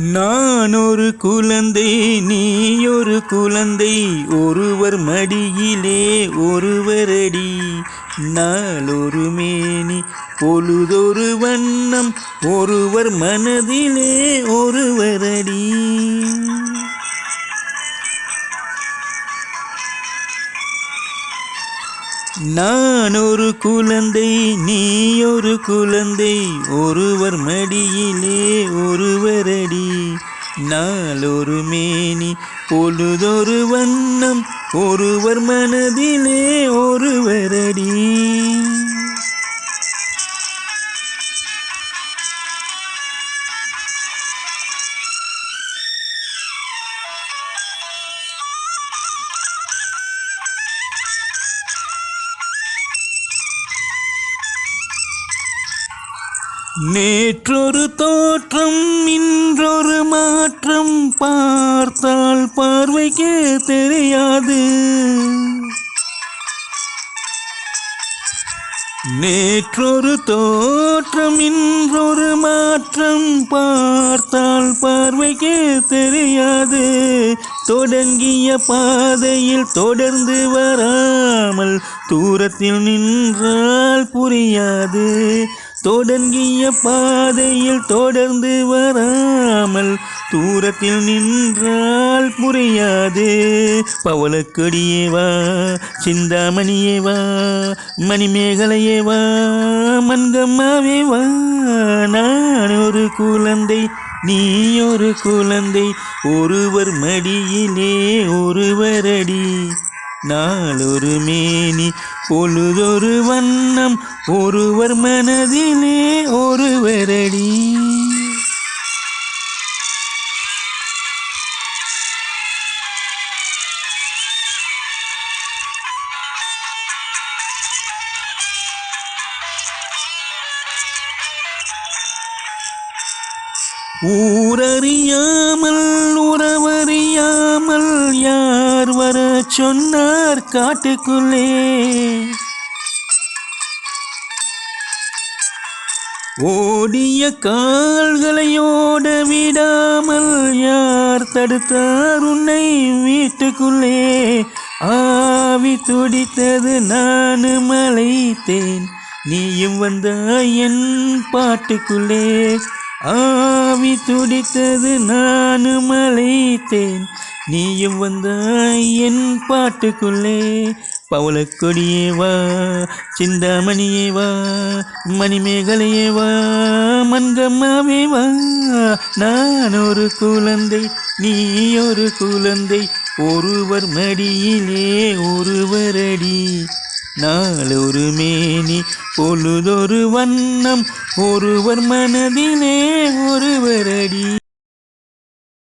நான் ஒரு குழந்தை, நீ ஒரு குழந்தை, ஒருவர் மடியிலே ஒருவரடி. நாளொரு மேனி பொழுதொரு வண்ணம், ஒருவர் மனதிலே ஒருவரடி. நான் ஒரு குழந்தை, நீ ஒரு குழந்தை, ஒருவர் மடியிலே ஒருவரடி. நாளொரு மேனி பொழுதொரு வண்ணம், ஒருவர் மனதிலே ஒருவரடி. நேற்றொரு தோற்றம், இன்றொரு மாற்றம், பார்த்தால் பார்வைக்கு தெரியாது. நேற்றொரு தோற்றம், இன்றொரு மாற்றம், பார்த்தால் பார்வைக்கு தெரியாது. தொடங்கிய பாதையில் தொடர்ந்து வராமல் தூரத்தில் நின்றால் புரியாது. தொடங்கிய பாதையில் தொடர்ந்து வராமல் தூரத்தில் நின்றால் புரியாது. பவளக்கொடியே வா, சிந்தாமணியே வா, மணிமேகலையே வா, மன்கம்மாவே வா. நான் ஒரு குழந்தை, நீ ஒரு குழந்தை, ஒருவர் மடியிலே ஒருவரடி. நாளொரு மேனி பொழுதொரு வண்ணம், ஒருவர் மனதிலே ஒருவரடி. ஊரறியாமல் உறவறியாமல் யார் வர சொன்னார் காட்டுக்குள்ளே? ஓடிய கால்களை ஓட விடாமல் யார் தடுத்தார் உன்னை வீட்டுக்குள்ளே? ஆவி துடித்தது நானும் அழைத்தேன், நீயும் வந்தாய் என் பாட்டுக்குள்ளே. ஆவி துடித்தது நானும் அழைத்தேன், நீயும் வந்தாய் என் பாட்டுக்குள்ளே. பவளக்கொடியே வா, சிந்தாமணியே வா, மணிமேகலையே வா, மன்கம்மாவே வா. நான் ஒரு குழந்தை, நீ ஒரு குழந்தை, ஒருவர் மடியிலே ஒருவரடி. நாளொரு மேனி பொழுதொரு வண்ணம், ஒருவர் மனதிலே ஒருவரடி.